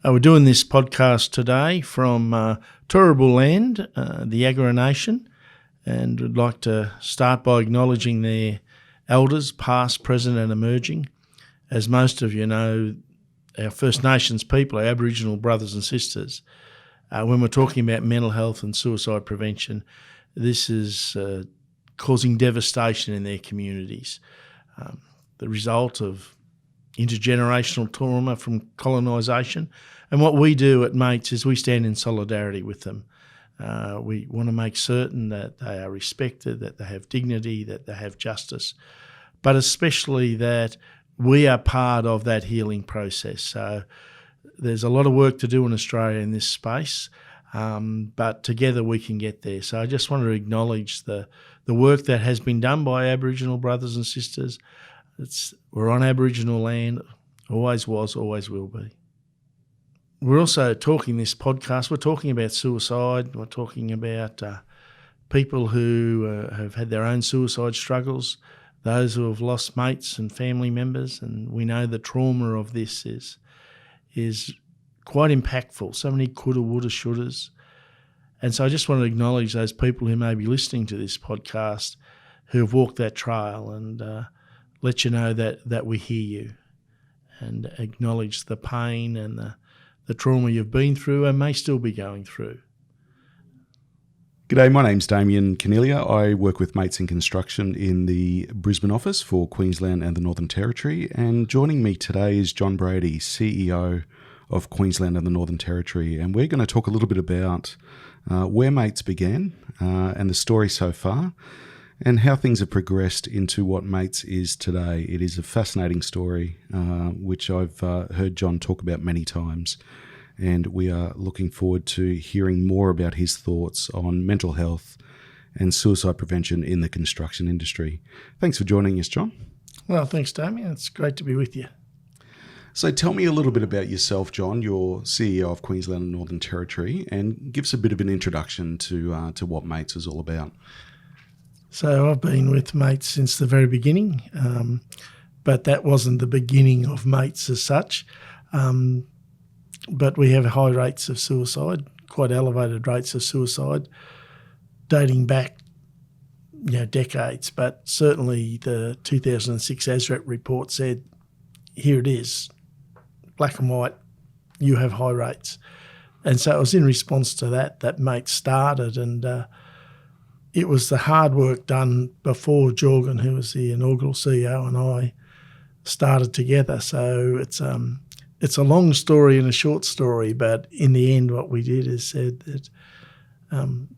We're doing this podcast today from Turrbal Land, the Agri Nation, and would like to start by acknowledging their elders, past, present and emerging. As most of you know, our First Nations people, our Aboriginal brothers and sisters, when we're talking about mental health and suicide prevention, this is causing devastation in their communities. The result of intergenerational trauma from colonisation. And what we do at Mates is we stand in solidarity with them. We want to make certain that they are respected, that they have dignity, that they have justice, but especially that we are part of that healing process. So there's a lot of work to do in Australia in this space, but together we can get there. So I just want to acknowledge the work that has been done by Aboriginal brothers and sisters. We're on Aboriginal land, always was, always will be. We're also talking this podcast, we're talking about suicide, we're talking about people who have had their own suicide struggles, those who have lost mates and family members, and we know the trauma of this is quite impactful, so many coulda, woulda, shouldas. And so I just want to acknowledge those people who may be listening to this podcast who have walked that trail and let you know that we hear you and acknowledge the pain and the trauma you've been through and may still be going through. G'day, my name's Damien Cornelia. I work with Mates in Construction in the Brisbane office for Queensland and the Northern Territory. And joining me today is John Brady, CEO of Queensland and the Northern Territory. And we're going to talk a little bit about where Mates began and the story so far, and how things have progressed into what Mates is today. It is a fascinating story, which I've heard John talk about many times, and we are looking forward to hearing more about his thoughts on mental health and suicide prevention in the construction industry. Thanks for joining us, John. Well, thanks, Damien. It's great to be with you. So tell me a little bit about yourself, John. You're CEO of Queensland and Northern Territory, and give us a bit of an introduction to what Mates is all about. So I've been with Mates since the very beginning, but that wasn't the beginning of Mates as such. But we have high rates of suicide, quite elevated rates of suicide, dating back decades. But certainly the 2006 ASREP report said, here it is, black and white, you have high rates. And so it was in response to that Mates started, and it was the hard work done before Jorgen, who was the inaugural CEO, and I started together. So it's a long story and a short story, but in the end what we did is said that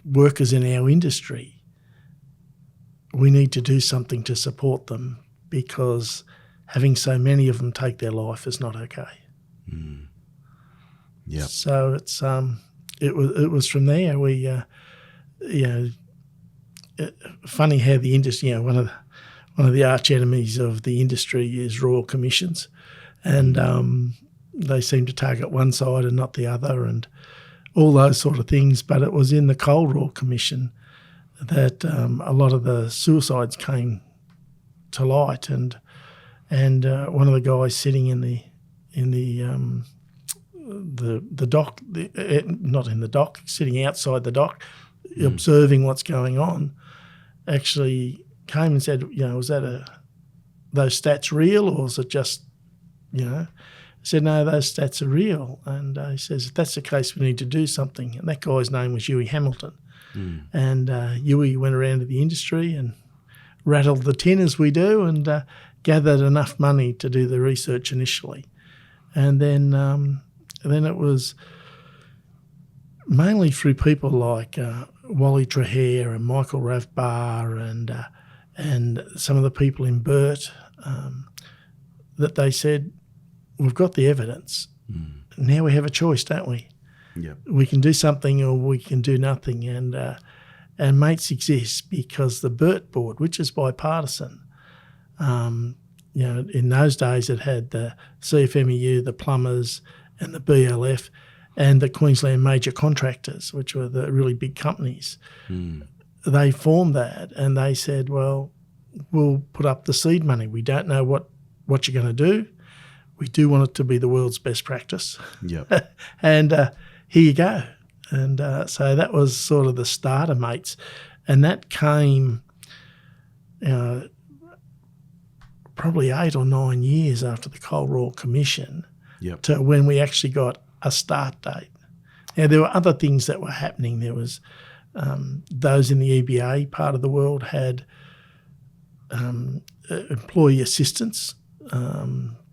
workers in our industry, we need to do something to support them, because having so many of them take their life is not okay. Mm. Yeah. So it was from there we funny how the industry, one of the arch enemies of the industry is royal commissions, and they seem to target one side and not the other, and all those sort of things. But it was in the Coal Royal Commission that a lot of the suicides came to light, and one of the guys sitting in the dock, not in the dock, sitting outside the dock, observing what's going on, actually came and said, was that those stats real, or was it just, I said, no, those stats are real. And he says, if that's the case, we need to do something. And that guy's name was Huey Hamilton. Mm. And Huey went around to the industry and rattled the tin, as we do, and gathered enough money to do the research initially. And then it was mainly through people like Wally Trahere and Michael Ravbar and some of the people in Burt that they said, we've got the evidence. Mm. Now we have a choice, don't we? Yep. We can do something or we can do nothing. And Mates exists because the Burt board, which is bipartisan, in those days it had the CFMEU, the plumbers and the BLF, and the Queensland major contractors, which were the really big companies. Mm. They formed that, and they said, well, we'll put up the seed money. We don't know what you're going to do. we do want it to be the world's best practice. Yep. And here you go. And so that was sort of the start of Mates. And that came probably 8 or 9 years after the Coal Royal Commission Yep. to when we actually got a start date. Now, there were other things that were happening. There was those in the EBA part of the world had employee assistance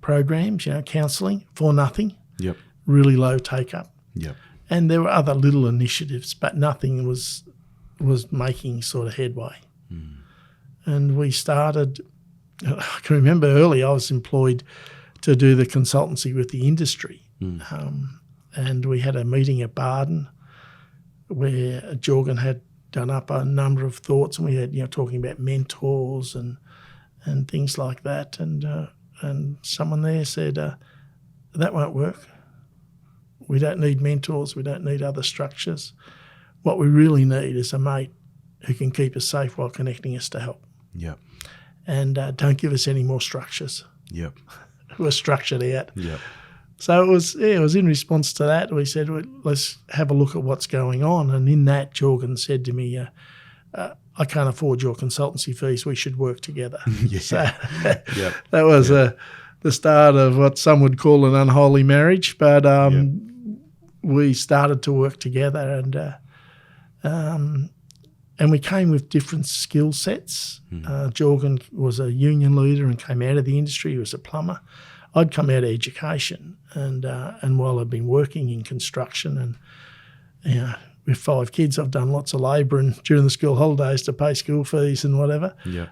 programs, counselling for nothing, Yep. really low take-up. Yep. And there were other little initiatives, but nothing was making sort of headway. And we started, I can remember early I was employed to do the consultancy with the industry. And we had a meeting at Barden where Jorgen had done up a number of thoughts, and we had, talking about mentors and things like that. And someone there said, that won't work. We don't need mentors. We don't need other structures. What we really need is a mate who can keep us safe while connecting us to help. Yep. And don't give us any more structures. Yep. We're structured out. Yep. So it was in response to that, we said, well, let's have a look at what's going on. And in that, Jorgen said to me, I can't afford your consultancy fees. We should work together. Yeah. So Yep. that was the start of what some would call an unholy marriage. But we started to work together, and we came with different skill sets. Jorgen was a union leader and came out of the industry. He was a plumber. I'd come out of education, and while I'd been working in construction and with 5 kids, I've done lots of labour and during the school holidays to pay school fees and whatever. Yeah.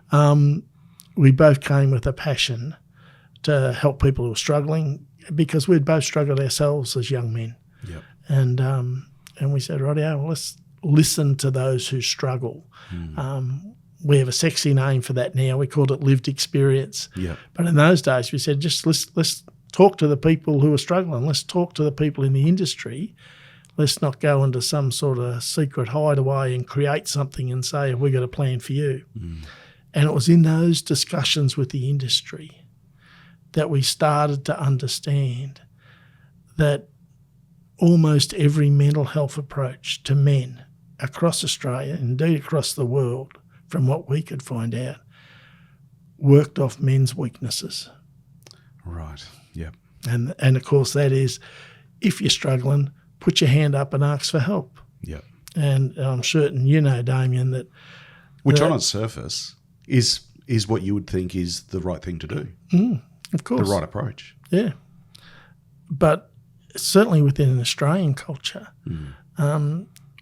We both came with a passion to help people who were struggling, because we'd both struggled ourselves as young men. Yep. And we said, rightio, well, let's listen to those who struggle. We have a sexy name for that now. We called it lived experience. Yep. But in those days, we said, just let's talk to the people who are struggling. Let's talk to the people in the industry. Let's not go into some sort of secret hideaway and create something and say, have we got a plan for you? And it was in those discussions with the industry that we started to understand that almost every mental health approach to men across Australia, indeed across the world, from what we could find out, worked off men's weaknesses. Right. Yep. And of course that is, if you're struggling, put your hand up and ask for help. Yep. And I'm certain Damien, that... Which on its surface is what you would think is the right thing to do. Of course. The right approach. Yeah. But certainly within an Australian culture,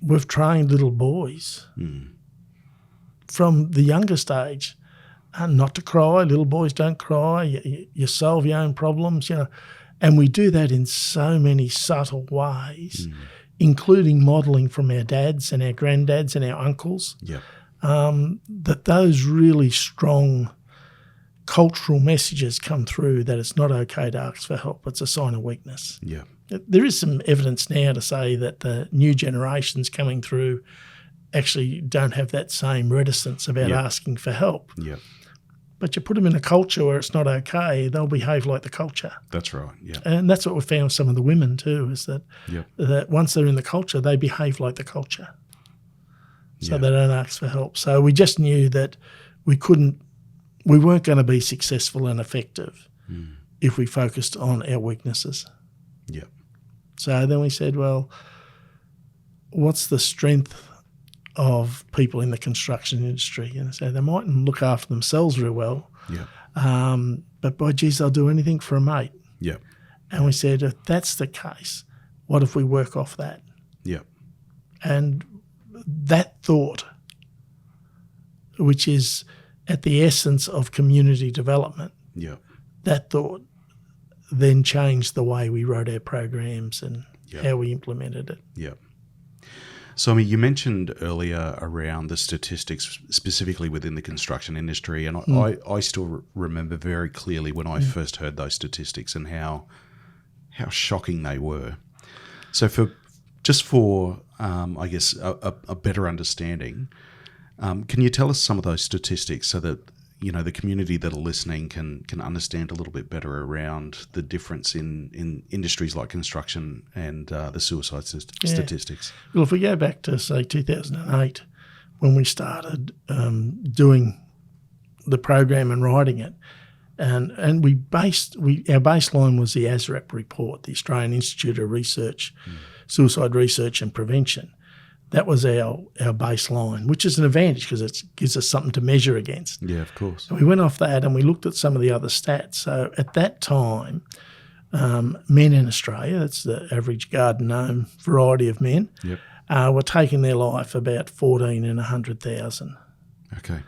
we've trained little boys from the youngest age not to cry. Little boys don't cry. You solve your own problems, And we do that in so many subtle ways, including modelling from our dads and our granddads and our uncles. Yep. That those really strong cultural messages come through that it's not okay to ask for help. It's a sign of weakness. Yeah. There is some evidence now to say that the new generations coming through actually don't have that same reticence about asking for help. Yeah. But you put them in a culture where it's not okay, they'll behave like the culture. That's right. Yeah. And that's what we found with some of the women too, is that that once they're in the culture, they behave like the culture. So they don't ask for help. So we just knew that we weren't going to be successful and effective if we focused on our weaknesses. Yeah. So then we said, well, what's the strength of people in the construction industry? And so they mightn't look after themselves very well, but by geez, they'll do anything for a mate. Yeah. And we said, if that's the case, what if we work off that? Yeah. And that thought, which is at the essence of community development, that thought then changed the way we wrote our programs and how we implemented it. Yeah. So, I mean, you mentioned earlier around the statistics, specifically within the construction industry, and I still remember very clearly when I first heard those statistics and how shocking they were. So, for I guess, a better understanding, can you tell us some of those statistics so that the community that are listening can understand a little bit better around the difference in industries like construction and the suicide statistics. Well, if we go back to, say, 2008, when we started doing the program and writing it, and our baseline was the ASRAP report, the Australian Institute of Research, Suicide Research and Prevention. That was our baseline, which is an advantage because it gives us something to measure against. Yeah, of course. And we went off that and we looked at some of the other stats. So at that time, men in Australia, that's the average garden gnome variety of men, were taking their life about 14 in 100,000. Okay.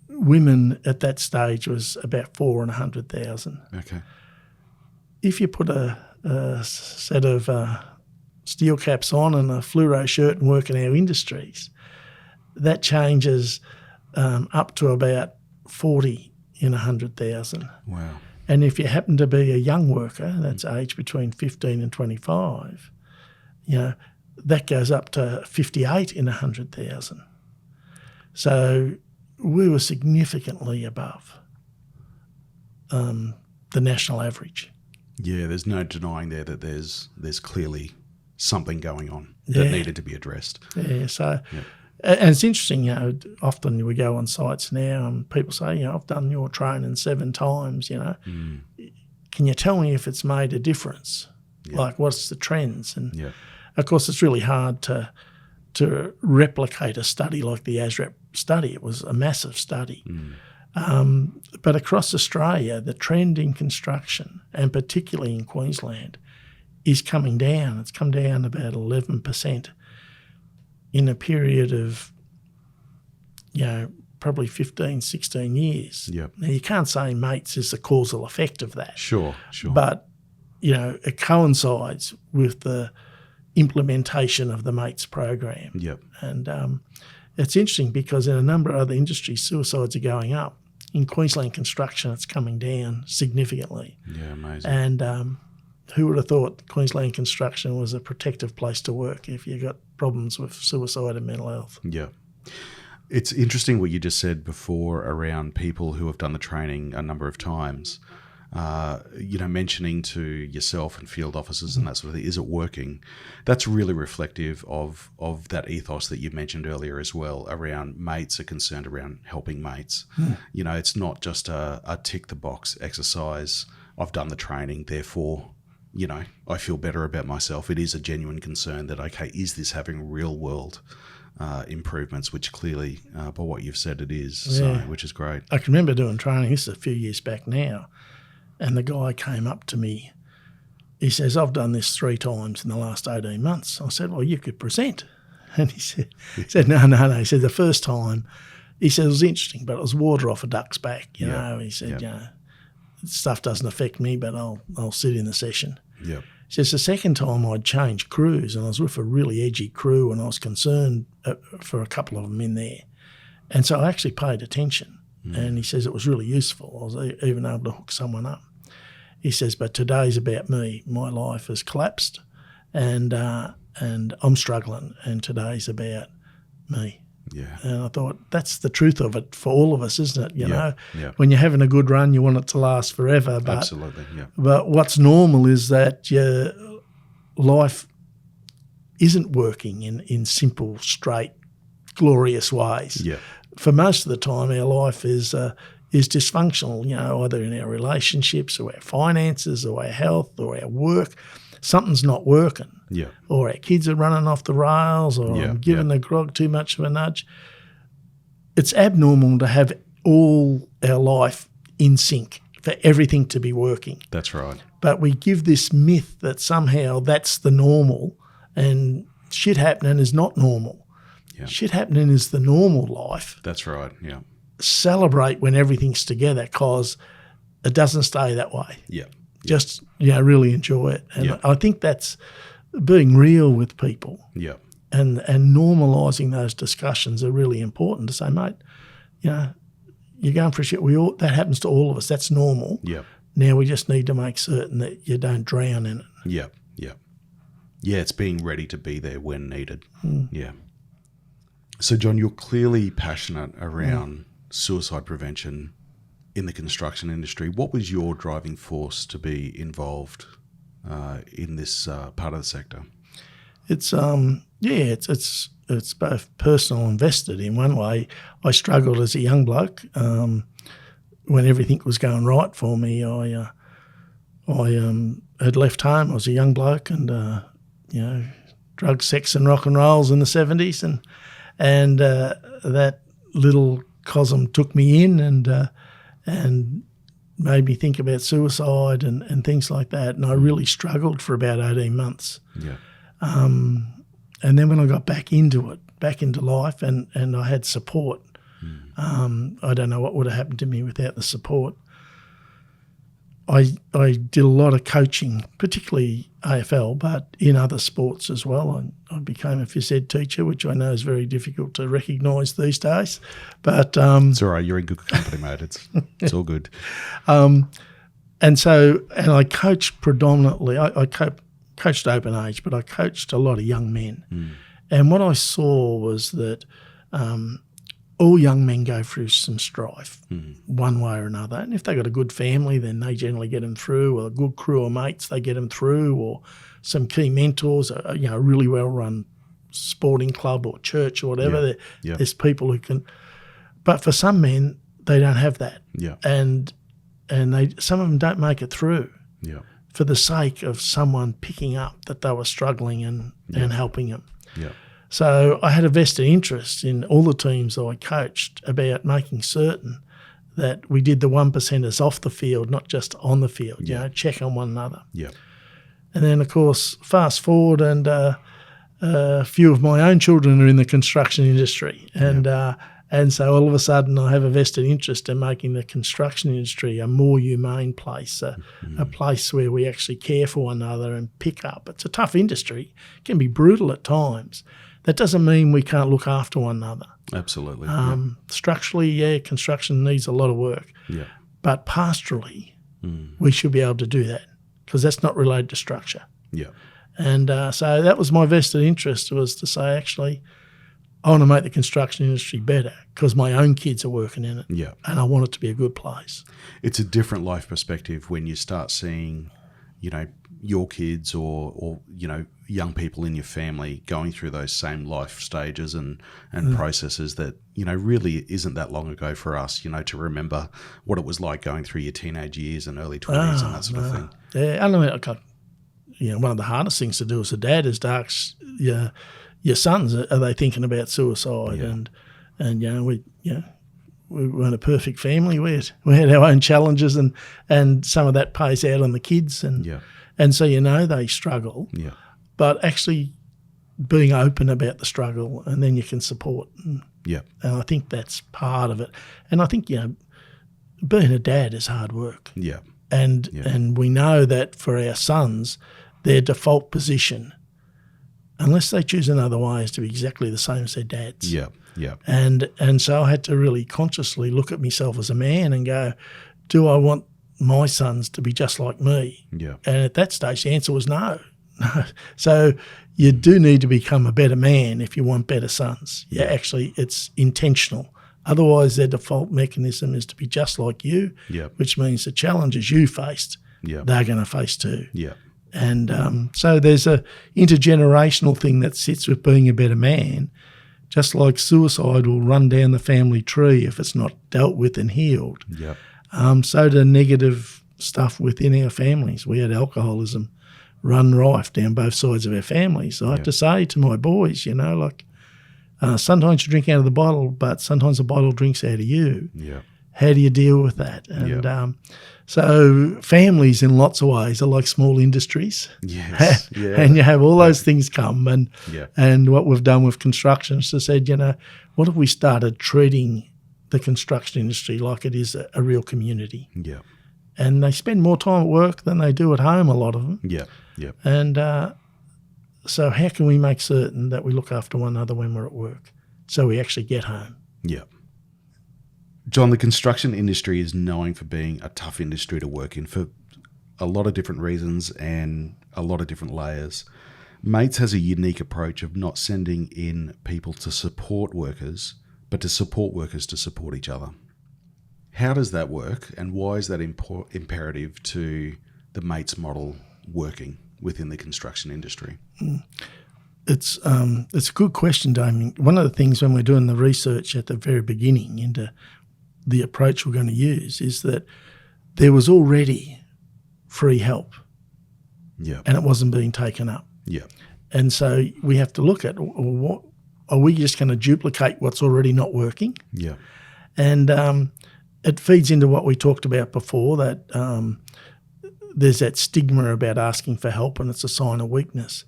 Women at that stage was about 4 in 100,000. Okay. If you put a set of steel caps on and a fluoro shirt and work in our industries, that changes up to about 40 in 100,000. Wow. And if you happen to be a young worker, that's aged between 15 and 25, that goes up to 58 in 100,000. So we were significantly above the national average. Yeah, there's no denying there that there's clearly something going on that needed to be addressed. Yeah, so and it's interesting, often we go on sites now and people say, I've done your training 7 times, Can you tell me if it's made a difference? Like, what's the trends? And of course, it's really hard to replicate a study like the ASRAP study. It was a massive study. But across Australia, the trend in construction, and particularly in Queensland, is coming down. It's come down about 11% in a period of, probably 15, 16 years. Yep. Now, you can't say mates is the causal effect of that. Sure. But, it coincides with the implementation of the mates program. Yep. And it's interesting because in a number of other industries, suicides are going up. In Queensland construction, it's coming down significantly. Yeah, amazing. And who would have thought Queensland construction was a protective place to work if you got problems with suicide and mental health? Yeah. It's interesting what you just said before around people who have done the training a number of times. Mentioning to yourself and field officers and that sort of thing, is it working? That's really reflective of that ethos that you mentioned earlier as well around mates are concerned around helping mates. It's not just a tick the box exercise. I've done the training, therefore, I feel better about myself. It is a genuine concern that, okay, is this having real world improvements, which clearly, by what you've said, it is, so, which is great. I can remember doing training, this is a few years back now, and the guy came up to me. He says, I've done this 3 times in the last 18 months. I said, well, you could present. And he said, no. He said, the first time, he said, it was interesting, but it was water off a duck's back, He said, stuff doesn't affect me, but I'll sit in the session. Yep. He says, the second time I'd changed crews and I was with a really edgy crew and I was concerned for a couple of them in there. And so I actually paid attention. And he says it was really useful. I was even able to hook someone up. He says, but today's about me. My life has collapsed and I'm struggling, and today's about me. Yeah. And I thought that's the truth of it for all of us, isn't it? You know, when you're having a good run, you want it to last forever. But, absolutely, yeah. But what's normal is that your life isn't working in simple, straight, glorious ways. Yeah. For most of the time, our life is dysfunctional, either in our relationships or our finances or our health or our work. Something's not working. Yeah. Or our kids are running off the rails, or I'm giving the grog too much of a nudge. It's abnormal to have all our life in sync, for everything to be working. That's right. But we give this myth that somehow that's the normal, and shit happening is not normal. Yeah. Shit happening is the normal life. That's right, yeah. Celebrate when everything's together, because it doesn't stay that way. Yeah. Just, really enjoy it. And I think that's being real with people. Yeah. And normalising those discussions are really important to say, mate, you're going for a shit. That happens to all of us. That's normal. Yeah. Now we just need to make certain that you don't drown in it. Yeah, yeah. Yeah, it's being ready to be there when needed. Yeah. So, John, you're clearly passionate around suicide prevention in the construction industry. What was your driving force to be involved in this part of the sector? It's it's both personal and vested in one way. I struggled as a young bloke when everything was going right for me. I had left home. I was a young bloke, and drugs, sex, and rock and rolls in the 70s, and that little cosm took me in and made me think about suicide and things like that. And I really struggled for about 18 months. Yeah. And then when I got back into life, and I had support, I don't know what would have happened to me without the support. I did a lot of coaching, particularly AFL, but in other sports as well. I became a phys ed teacher, which I know is very difficult to recognise these days. But it's all right. You're in good company, mate. It's all good. And I coached predominantly. I coached open age, but I coached a lot of young men. And what I saw was that all young men go through some strife one way or another. And if they've got a good family, then they generally get them through, or a good crew of mates, they get them through, or some key mentors, a really well-run sporting club or church or whatever. There's people who can. But for some men, they don't have that. Yeah. And some of them don't make it through. Yeah. For the sake of someone picking up that they were struggling and helping them. Yeah. So I had a vested interest in all the teams I coached about making certain that we did the 1%ers off the field, not just on the field, check on one another. Yeah. And then, of course, fast forward, and a few of my own children are in the construction industry. And so all of a sudden I have a vested interest in making the construction industry a more humane place, a place where we actually care for one another and pick up. It's a tough industry. It can be brutal at times. That doesn't mean we can't look after one another. Absolutely. Structurally, construction needs a lot of work. Yeah. But pastorally, we should be able to do that, because that's not related to structure. Yeah. And so that was my vested interest, was to say, actually, I want to make the construction industry better because my own kids are working in it. Yeah. And I want it to be a good place. It's a different life perspective when you start seeing, your kids or young people in your family going through those same life stages and processes that, really isn't that long ago for us, to remember what it was like going through your teenage years and early 20s and that sort of thing. Yeah, I mean, one of the hardest things to do as a dad is to ask your sons, are they thinking about suicide? Yeah. And we weren't a perfect family. We had our own challenges, and some of that pays out on the kids, and so they struggle. Yeah. But actually being open about the struggle, and then you can support. And I think that's part of it. And I think being a dad is hard work. Yeah. And we know that for our sons, their default position, unless they choose another way, is to be exactly the same as their dads. Yeah, yeah. And so I had to really consciously look at myself as a man and go, do I want my sons to be just like me? Yeah. And at that stage, the answer was no. So you do need to become a better man if you want better sons. Yeah, actually, it's intentional. Otherwise, their default mechanism is to be just like you, which means the challenges you faced, they're going to face too. Yeah. And so there's a intergenerational thing that sits with being a better man, just like suicide will run down the family tree if it's not dealt with and healed. Yeah. So do negative stuff within our families. We had alcoholism run rife down both sides of our families. So I have to say to my boys, sometimes you drink out of the bottle, but sometimes the bottle drinks out of you. Yeah. How do you deal with that? And so families in lots of ways are like small industries. Yes. And you have all those things come. And what we've done with construction is to said, what if we started treating the construction industry like it is a real community? Yeah. And they spend more time at work than they do at home, a lot of them. Yeah, yeah. And so how can we make certain that we look after one another when we're at work so we actually get home? Yeah. John, the construction industry is known for being a tough industry to work in for a lot of different reasons and a lot of different layers. Mates has a unique approach of not sending in people to support workers, but to support workers to support each other. How does that work, and why is that imperative to the mates model working within the construction industry? It's a good question, Damien. One of the things when we're doing the research at the very beginning into the approach we're going to use is that there was already free help, and it wasn't being taken up. And so we have to look at, what are we just going to duplicate what's already not working? And it feeds into what we talked about before, that there's that stigma about asking for help and it's a sign of weakness.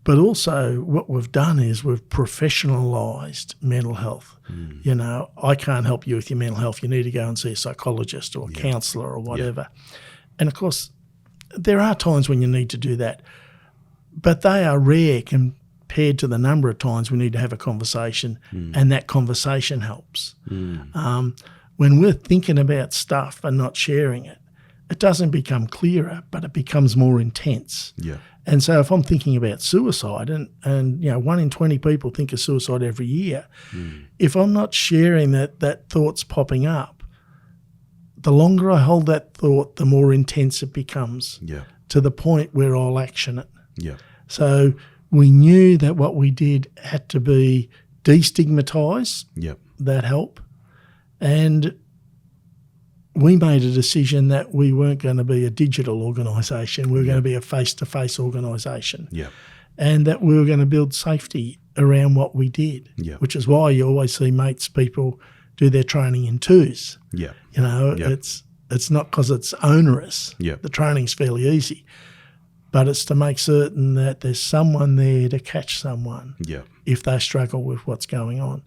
But also what we've done is we've professionalised mental health. You know, I can't help you with your mental health. You need to go and see a psychologist or a counsellor or whatever. And, of course, there are times when you need to do that, but they are rare compared to the number of times we need to have a conversation, and that conversation helps. When we're thinking about stuff and not sharing it, it doesn't become clearer, but it becomes more intense. And so if I'm thinking about suicide, and you know, 1 in 20 people think of suicide every year, if I'm not sharing that thought's popping up, the longer I hold that thought, the more intense it becomes, to the point where I'll action it. So we knew that what we did had to be destigmatise that help, and we made a decision that we weren't going to be a digital organisation. We were going to be a face-to-face organisation, and that we were going to build safety around what we did, which is why you always see mates people do their training in twos. You know, it's not because it's onerous. The training's fairly easy, but it's to make certain that there's someone there to catch someone if they struggle with what's going on.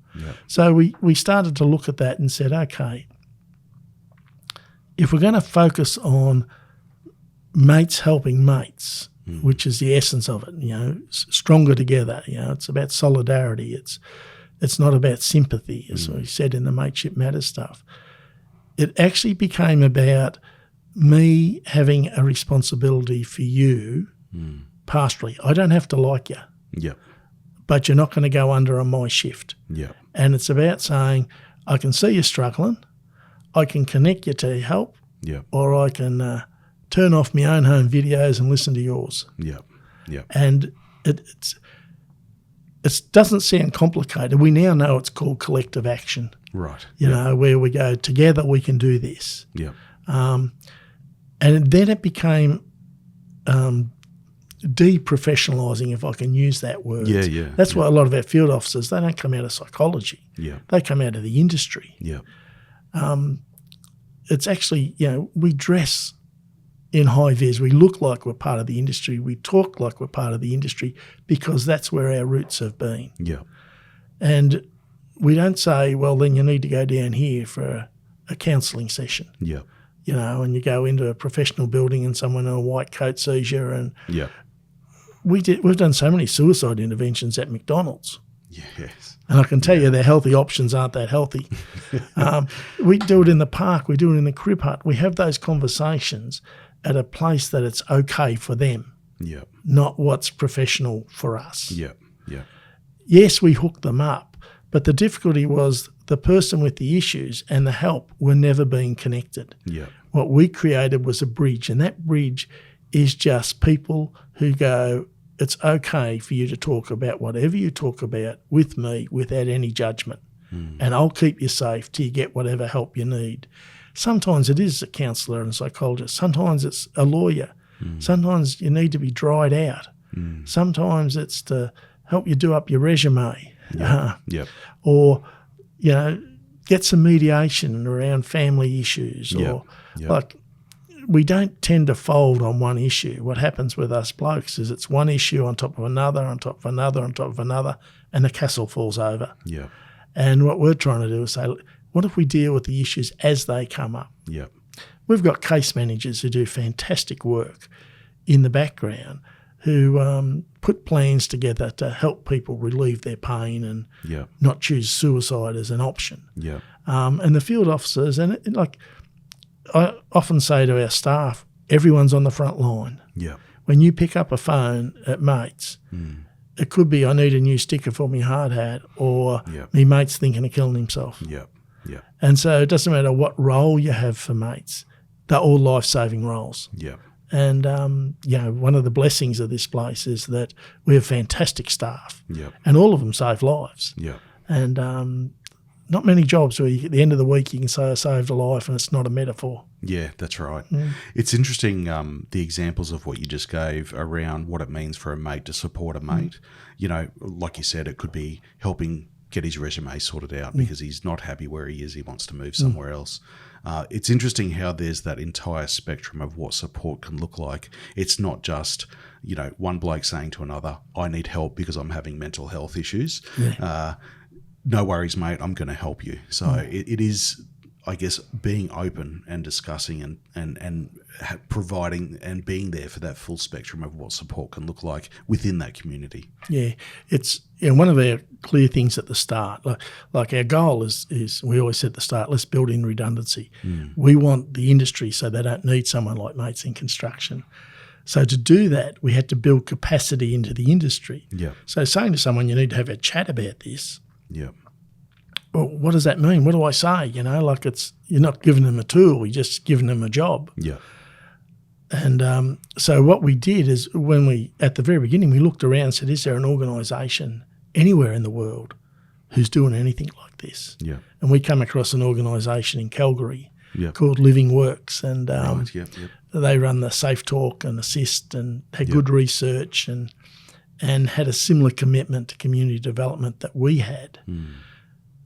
So we started to look at that and said, okay, if we're going to focus on mates helping mates, which is the essence of it, you know, stronger together, you know, it's about solidarity. It's not about sympathy, as we said in the Mateship Matters stuff. It actually became about me having a responsibility for you pastorally. I don't have to like you, but you're not going to go under on my shift. And it's about saying, I can see you struggling, I can connect you to help, or I can turn off my own home videos and listen to yours. And it doesn't sound complicated. We now know it's called collective action. You know, where we go, together we can do this. And then it became deprofessionalising, if I can use that word. That's why a lot of our field officers, they don't come out of psychology. They come out of the industry. It's actually, you know, we dress in high vis. We look like we're part of the industry. We talk like we're part of the industry because that's where our roots have been. And we don't say, well, then you need to go down here for a counselling session. You know, and you go into a professional building and someone in a white coat sees you. And we've done so many suicide interventions at McDonald's. And I can tell you their healthy options aren't that healthy. We do it in the park. We do it in the crib hut. We have those conversations at a place that it's okay for them, not what's professional for us. Yes, we hook them up, but the difficulty was the person with the issues and the help were never being connected. What we created was a bridge, and that bridge is just people who go, it's okay for you to talk about whatever you talk about with me without any judgment, and I'll keep you safe till you get whatever help you need. Sometimes it is a counsellor and a psychologist. Sometimes it's a lawyer. Sometimes you need to be dried out. Sometimes it's to help you do up your resume. Or, you know, get some mediation around family issues. Or like, we don't tend to fold on one issue. What happens with us blokes is it's one issue on top of another, on top of another, on top of another, and the castle falls over. And what we're trying to do is say, what if we deal with the issues as they come up? We've got case managers who do fantastic work in the background who put plans together to help people relieve their pain and not choose suicide as an option. And the field officers, and like I often say to our staff, everyone's on the front line. When you pick up a phone at mates, it could be I need a new sticker for my hard hat, or me mate's thinking of killing himself. Yeah. And so it doesn't matter what role you have for mates, they're all life-saving roles. Yeah. And, one of the blessings of this place is that we have fantastic staff. Yeah. And all of them save lives. Yeah. And not many jobs where at the end of the week you can say I saved a life and it's not a metaphor. Yeah, that's right. Mm. It's interesting, the examples of what you just gave around what it means for a mate to support a mate. Like you said, it could be helping get his resume sorted out because he's not happy where he is. He wants to move somewhere else. It's interesting how there's that entire spectrum of what support can look like. It's not just, one bloke saying to another, I need help because I'm having mental health issues. Yeah. No worries, mate, I'm going to help you. So it is, I guess, being open and discussing and providing and being there for that full spectrum of what support can look like within that community. Yeah, it's one of our clear things at the start. Like our goal is we always said at the start, let's build in redundancy. We want the industry so they don't need someone like mates in construction. So to do that, we had to build capacity into the industry. Yeah. So saying to someone, you need to have a chat about this. Yeah. Well, what does that mean? What do I say? You're not giving them a tool, you're just giving them a job. Yeah. And so what we did is at the very beginning, we looked around and said, is there an organisation anywhere in the world who's doing anything like this? Yeah. And we come across an organisation in Calgary Yeah. called Living Works, and Right. Yep. they run the Safe Talk and Assist and had good research and had a similar commitment to community development that we had.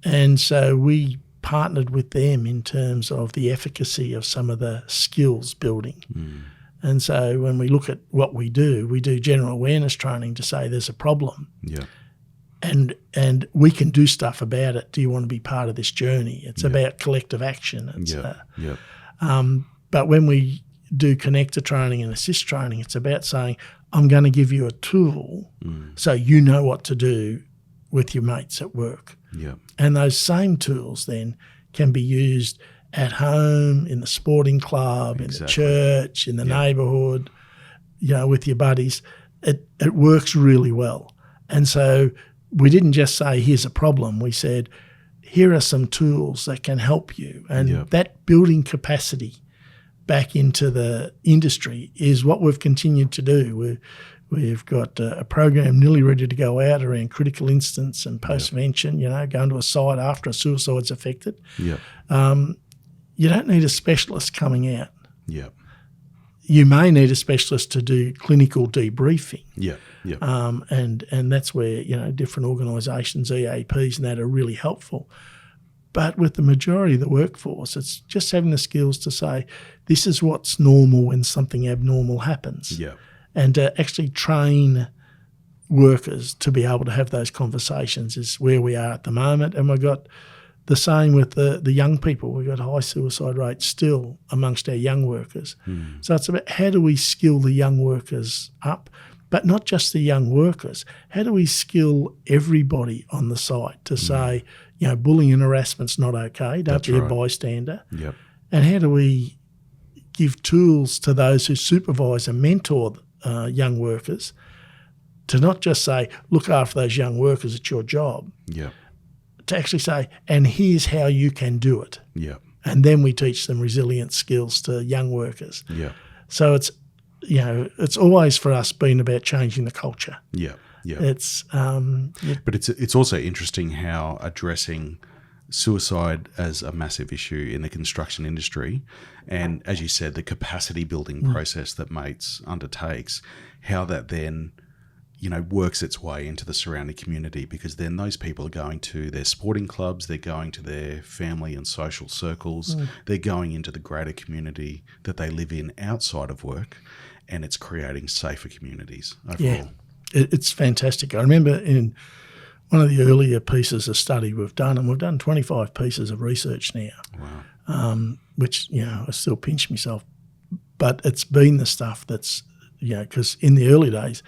And so we partnered with them in terms of the efficacy of some of the skills building. And so when we look at what we do general awareness training to say there's a problem. Yeah. And we can do stuff about it. Do you want to be part of this journey? It's about collective action. But when we do connector training and assist training, it's about saying, I'm going to give you a tool so you know what to do with your mates at work. Yeah. And those same tools then can be used at home, in the sporting club, in the church, in the neighbourhood, with your buddies. It works really well. And so we didn't just say, here's a problem. We said, here are some tools that can help you. And that building capacity back into the industry is what we've continued to do. We've got a program nearly ready to go out around critical instance and postvention, going to a site after a suicide's affected. Yeah. You don't need a specialist coming out. Yeah. You may need a specialist to do clinical debriefing. Yeah. Yeah. And that's where, different organisations, EAPs and that are really helpful. But with the majority of the workforce, it's just having the skills to say, this is what's normal when something abnormal happens. Yeah. And to actually train workers to be able to have those conversations is where we are at the moment. And we've got the same with the young people. We've got high suicide rates still amongst our young workers. So it's about how do we skill the young workers up, but not just the young workers. How do we skill everybody on the site to say, bullying and harassment's not okay, don't be a bystander. Yep. And how do we give tools to those who supervise and mentor young workers to not just say, look after those young workers, it's your job. Yeah. To actually say, and here's how you can do it. Yeah. And then we teach them resilience skills to young workers. Yeah. So it's always for us been about changing the culture. Yeah. Yeah. It's but it's also interesting how addressing suicide as a massive issue in the construction industry, and as you said, the capacity building process that Mates undertakes, how that then works its way into the surrounding community, because then those people are going to their sporting clubs, they're going to their family and social circles, they're going into the greater community that they live in outside of work, and it's creating safer communities overall. Yeah, it's fantastic. I remember in one of the earlier pieces of study we've done, and we've done 25 pieces of research now, which, I still pinch myself, but it's been the stuff that's, because in the early days,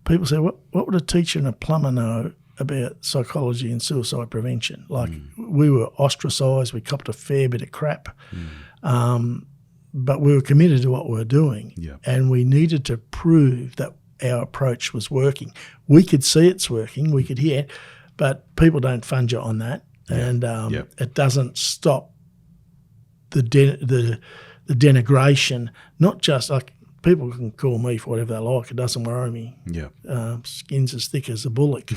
people say, what would a teacher and a plumber know about psychology and suicide prevention? Like we were ostracised, we copped a fair bit of crap, but we were committed to what we were doing, and we needed to prove that our approach was working. We could see it's working, we could hear it, but people don't fund you on that. and it doesn't stop the denigration. Not just like people can call me for whatever they like; it doesn't worry me. Yeah, Skin's as thick as a bullock.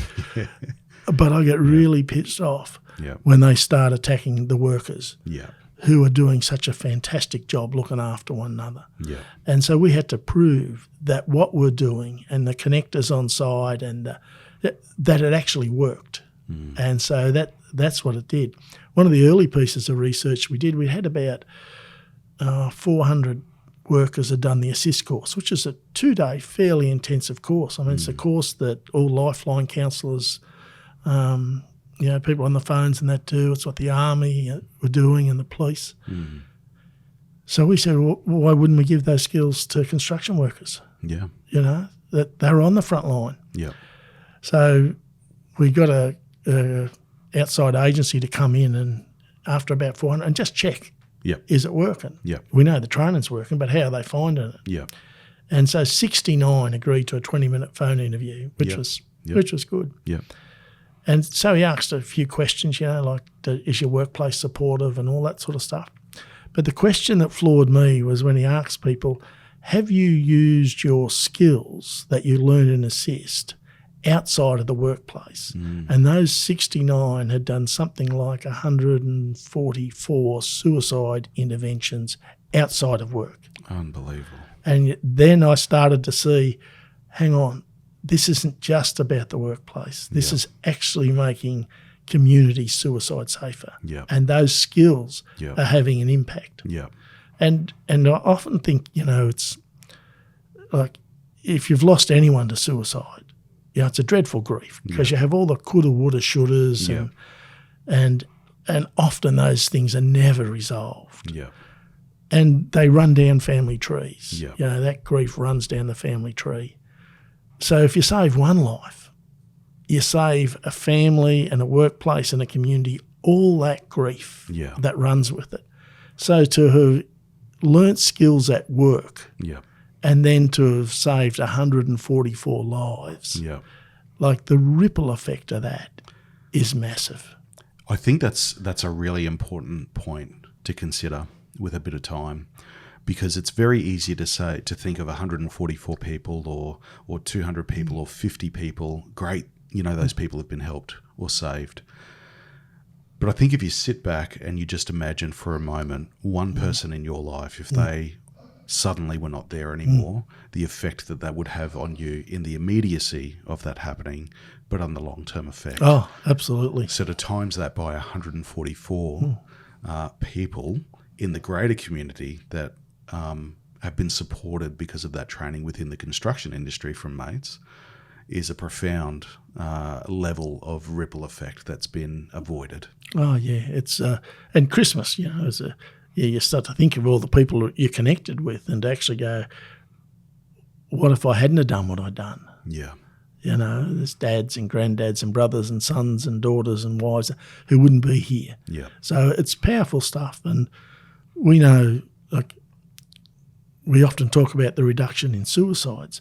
But I get really pissed off when they start attacking the workers. Yeah. Who are doing such a fantastic job looking after one another. Yeah. And so we had to prove that what we're doing and the connectors on side and that it actually worked. And so that's what it did. One of the early pieces of research we did, we had about 400 workers had done the assist course, which is a 2-day fairly intensive course. I mean, it's a course that all lifeline counsellors people on the phones and that too. It's what the army were doing and the police. So we said, well, why wouldn't we give those skills to construction workers? Yeah. That they're on the front line. Yeah. So we got a outside agency to come in and after about 400 and just check. Yeah. Is it working? Yeah. We know the training's working, but how are they finding it? Yeah. And so 69 agreed to a 20-minute phone interview, which was good. Yeah. And so he asked a few questions, like, is your workplace supportive and all that sort of stuff. But the question that floored me was when he asked people, have you used your skills that you learned in assist outside of the workplace? And those 69 had done something like 144 suicide interventions outside of work. Unbelievable. And then I started to see, hang on, this isn't just about the workplace. This is actually making community suicide safer. Yeah. And those skills are having an impact. Yeah. And I often think, it's like if you've lost anyone to suicide, it's a dreadful grief because you have all the coulda, woulda, shouldas and often those things are never resolved. Yeah. And they run down family trees. Yeah. That grief runs down the family tree. So if you save one life, you save a family and a workplace and a community, all that grief that runs with it. So to have learnt skills at work and then to have saved 144 lives, like the ripple effect of that is massive. I think that's a really important point to consider with a bit of time. Because it's very easy to think of 144 people or 200 people or 50 people. Great, those people have been helped or saved. But I think if you sit back and you just imagine for a moment one person in your life, if they suddenly were not there anymore, the effect that would have on you in the immediacy of that happening, but on the long-term effect. Oh, absolutely. So to times that by 144 people in the greater community that have been supported because of that training within the construction industry from mates is a profound level of ripple effect that's been avoided. Oh, yeah. It's and Christmas, you start to think of all the people you're connected with and to actually go, what if I hadn't have done what I'd done? Yeah. There's dads and granddads and brothers and sons and daughters and wives who wouldn't be here. Yeah. So it's powerful stuff. And we know, we often talk about the reduction in suicides,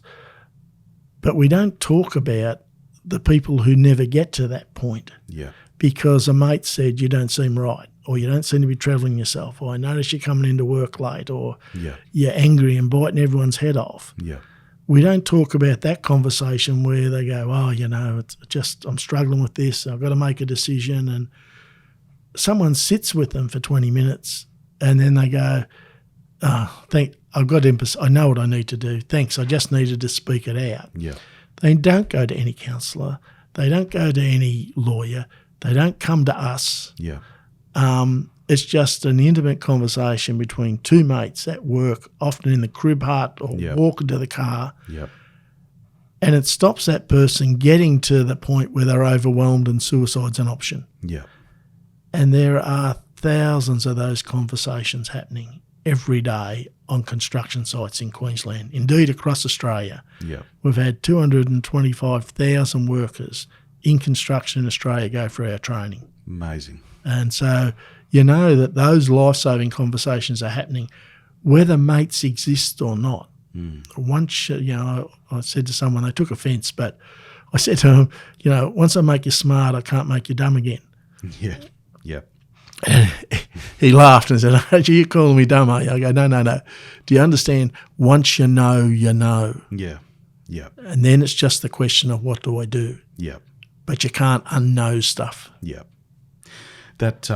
but we don't talk about the people who never get to that point. Yeah. Because a mate said, you don't seem right, or you don't seem to be travelling yourself, or I notice you're coming into work late, or you're angry and biting everyone's head off. Yeah. We don't talk about that conversation where they go, it's just I'm struggling with this, I've got to make a decision, and someone sits with them for 20 minutes and then they go, I've got empathy. I know what I need to do. Thanks. I just needed to speak it out. Yeah. They don't go to any counsellor. They don't go to any lawyer. They don't come to us. Yeah. It's just an intimate conversation between two mates at work, often in the crib hut or walking to the car. Yeah. And it stops that person getting to the point where they're overwhelmed and suicide's an option. Yeah. And there are thousands of those conversations happening every day on construction sites in Queensland, indeed across Australia. Yeah. We've had 225,000 workers in construction in Australia go for our training. Amazing. And so that those life-saving conversations are happening whether mates exist or not. Once, I said to someone, they took offence, but I said to them, once I make you smart, I can't make you dumb again. Yeah. He laughed and said, "Oh, you're calling me dumb, are you?" I go, no. Do you understand? Once you know, you know. Yeah. Yeah. And then it's just the question of what do I do? Yeah. But you can't unknow stuff. Yeah. That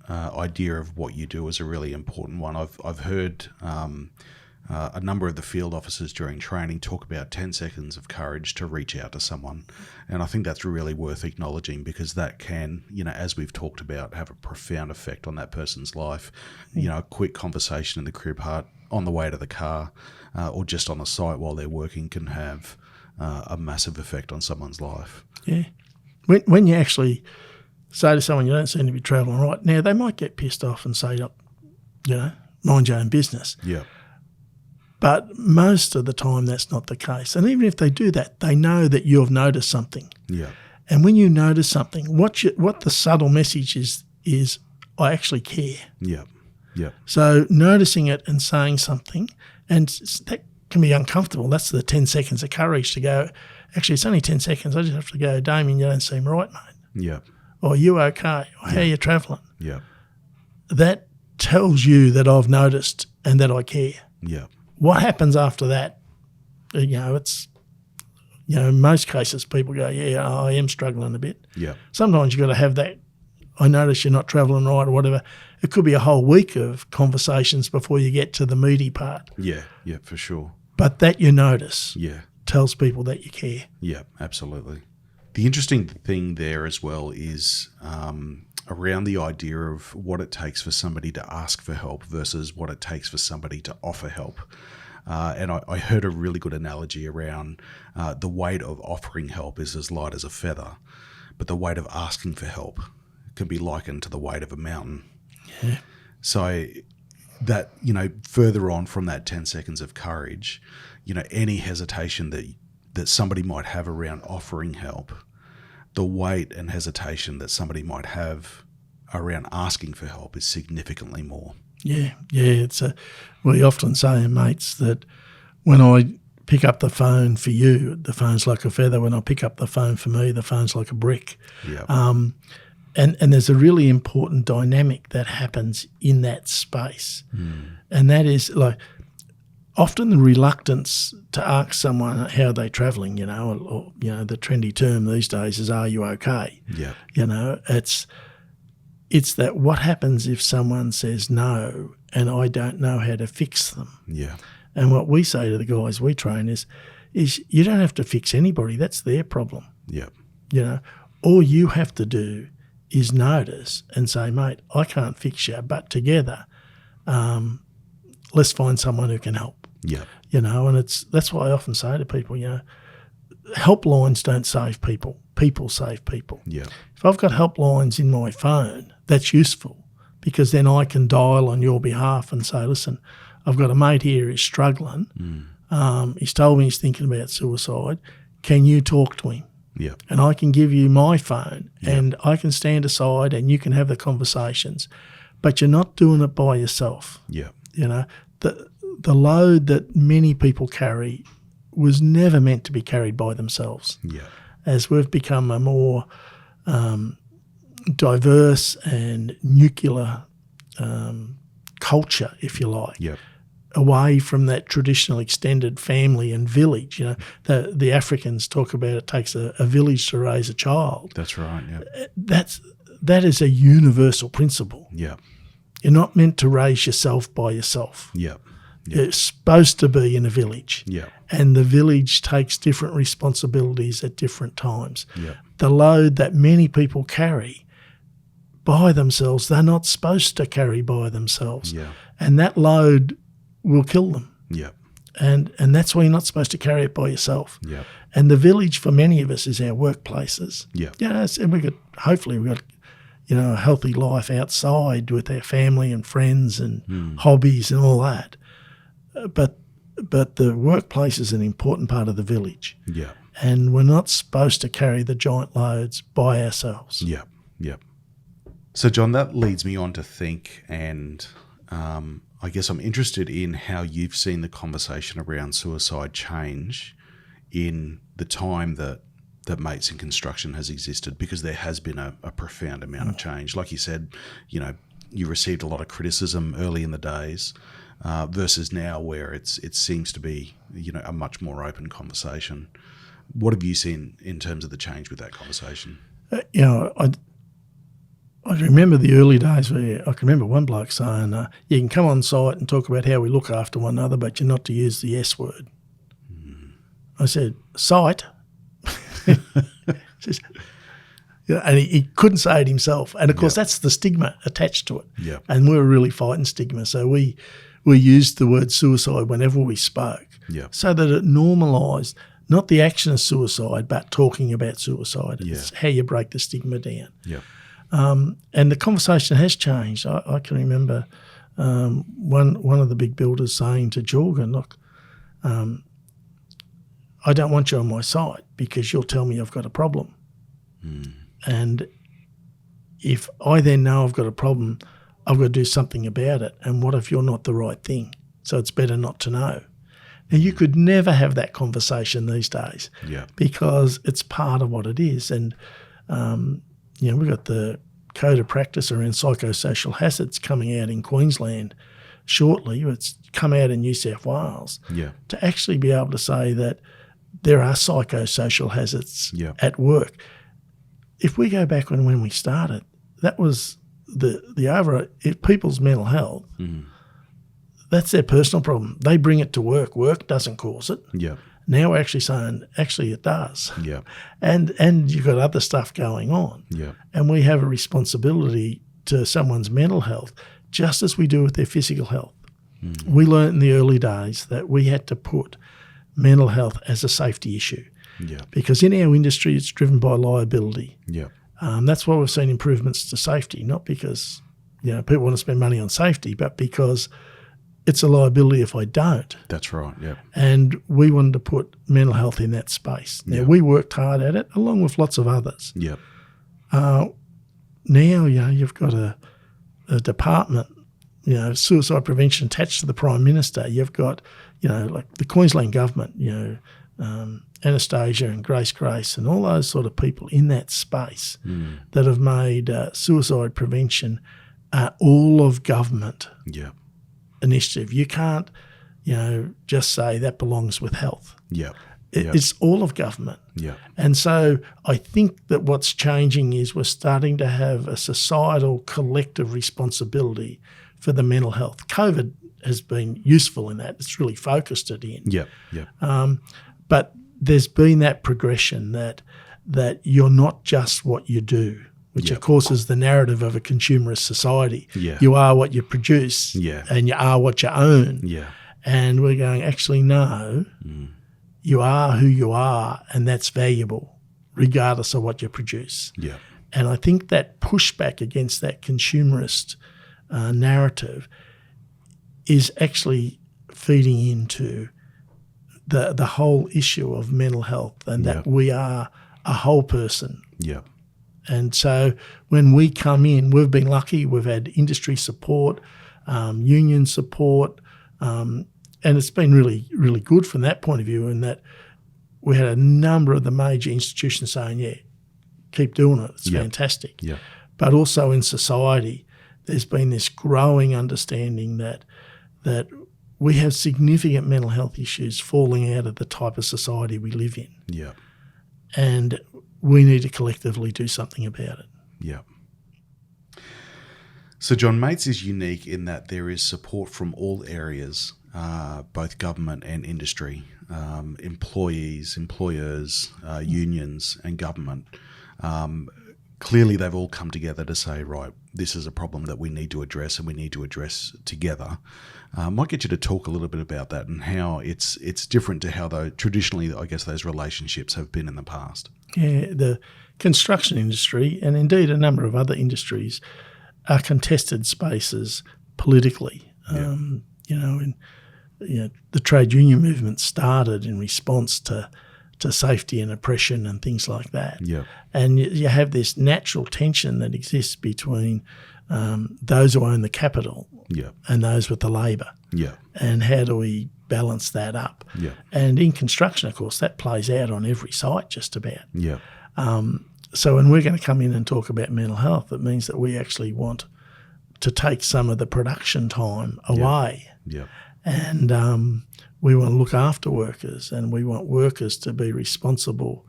idea of what you do is a really important one. I've heard a number of the field officers during training talk about 10 seconds of courage to reach out to someone. And I think that's really worth acknowledging, because that can, as we've talked about, have a profound effect on that person's life. A quick conversation in the crib hut, on the way to the car, or just on the site while they're working can have a massive effect on someone's life. Yeah. When you actually say to someone, you don't seem to be travelling right, now they might get pissed off and say, mind your own business. Yeah. But most of the time that's not the case. And even if they do that, they know that you've noticed something. Yeah. And when you notice something, what the subtle message is I actually care. Yeah. Yeah. So noticing it and saying something, and that can be uncomfortable. That's the 10 seconds of courage to go, actually, it's only 10 seconds. I just have to go, Damien, you don't seem right, mate. Yeah. Or are you okay? Or how are you travelling? Yeah. That tells you that I've noticed and that I care. Yeah. What happens after that? It's, in most cases people go, yeah, I am struggling a bit. Yeah. Sometimes you've got to have that, I notice you're not travelling right or whatever. It could be a whole week of conversations before you get to the meaty part. Yeah. Yeah, for sure. But that you notice tells people that you care. Yeah, absolutely. The interesting thing there as well is around the idea of what it takes for somebody to ask for help versus what it takes for somebody to offer help. And I heard a really good analogy around the weight of offering help is as light as a feather, but the weight of asking for help can be likened to the weight of a mountain. Yeah. So that, further on from that 10 seconds of courage, any hesitation that somebody might have around offering help, the weight and hesitation that somebody might have around asking for help is significantly more. Yeah. We often say, mates, that when I pick up the phone for you, the phone's like a feather. When I pick up the phone for me, the phone's like a brick. Yeah. And there's a really important dynamic that happens in that space. And that is like often the reluctance to ask someone how they're travelling, or the trendy term these days is, are you okay? Yeah. It's that what happens if someone says no and I don't know how to fix them. Yeah. And what we say to the guys we train is you don't have to fix anybody. That's their problem. Yeah. All you have to do is notice and say, mate, I can't fix you, but together, let's find someone who can help. Yeah. And that's why I often say to people, helplines don't save people. People save people. Yeah. If I've got helplines in my phone, that's useful because then I can dial on your behalf and say, listen, I've got a mate here who's struggling. He's told me he's thinking about suicide. Can you talk to him? Yeah. And I can give you my phone and I can stand aside and you can have the conversations, but you're not doing it by yourself. Yeah. The load that many people carry was never meant to be carried by themselves. Yeah. As we've become a more diverse and nuclear culture, if you like, away from that traditional extended family and village. The Africans talk about it takes a village to raise a child. That's right, yeah. That is a universal principle. Yeah. You're not meant to raise yourself by yourself. Yeah. You're supposed to be in a village. Yeah. And the village takes different responsibilities at different times. Yeah. The load that many people carry by themselves, they're not supposed to carry by themselves. Yeah. And that load will kill them. Yeah. And that's why you're not supposed to carry it by yourself. Yeah. And the village for many of us is our workplaces. Yeah. And hopefully we've got a healthy life outside with our family and friends and hobbies and all that. But the workplace is an important part of the village. Yeah. And we're not supposed to carry the giant loads by ourselves. Yeah. Yeah. So, John, that leads me on to think, and I guess I'm interested in how you've seen the conversation around suicide change in the time that that Mates in Construction has existed, because there has been a profound amount of change. Like you said, you received a lot of criticism early in the days versus now where it seems to be, a much more open conversation. What have you seen in terms of the change with that conversation? I remember the early days where I can remember one bloke saying, you can come on site and talk about how we look after one another, but you're not to use the S word. I said, site? And he couldn't say it himself. And, of course, that's the stigma attached to it. Yeah. And we were really fighting stigma. So we used the word suicide whenever we spoke so that it normalised not the action of suicide but talking about suicide. It's how you break the stigma down. Yeah. And the conversation has changed. I can remember one of the big builders saying to Jorgen, look, I don't want you on my site because you'll tell me I've got a problem. And if I then know I've got a problem, I've got to do something about it. And what if you're not the right thing? So it's better not to know. Now, you could never have that conversation these days because it's part of what it is. And, we've got the Code of Practice around psychosocial hazards coming out in Queensland shortly. It's come out in New South Wales. To actually be able to say that there are psychosocial hazards at work. If we go back when we started, that was if people's mental health, that's their personal problem. They bring it to work. Work doesn't cause it. Now we're actually saying, it does. And you've got other stuff going on. And we have a responsibility to someone's mental health, just as we do with their physical health. We learned in the early days that we had to put mental health as a safety issue. Because in our industry, it's driven by liability. That's why we've seen improvements to safety, not because people want to spend money on safety, but because it's a liability if I don't. That's right, And we wanted to put mental health in that space. Now, we worked hard at it, along with lots of others. Now, you've got a department, suicide prevention attached to the Prime Minister. You've got, like the Queensland government, Anastasia and Grace and all those sort of people in that space that have made suicide prevention all of government initiative. You can't, just say that belongs with health. It's all of government. And so I think that what's changing is we're starting to have a societal collective responsibility for the mental health. COVID has been useful in that. It's really focused it in. But there's been that progression that you're not just what you do, which of course is the narrative of a consumerist society. You are what you produce and you are what you own. And we're going, actually, no, you are who you are, and that's valuable regardless of what you produce. And I think that pushback against that consumerist narrative is actually feeding into the whole issue of mental health and that we are a whole person. And so when we come in, we've been lucky. We've had industry support, union support, and it's been really, really good from that point of view, in that we had a number of the major institutions saying, keep doing it. It's fantastic. But also in society, there's been this growing understanding that we have significant mental health issues falling out of the type of society we live in. And we need to collectively do something about it. So, John, Mates is unique in that there is support from all areas, both government and industry, employees, employers, unions and government. Clearly, they've all come together to say, right, this is a problem that we need to address and we need to address together. I might get you to talk a little bit about that and how it's different to how, though, traditionally, I guess, those relationships have been in the past. The construction industry, and indeed a number of other industries, are contested spaces politically. The trade union movement started in response to safety and oppression and things like that. And you have this natural tension that exists between those who own the capital and those with the labour. And how do we balance that up. Yeah. And in construction, of course, that plays out on every site just about. Yeah. So when we're going to come in and talk about mental health, it means that we actually want to take some of the production time away. Yeah. And we want to look after workers, and we want workers to be responsible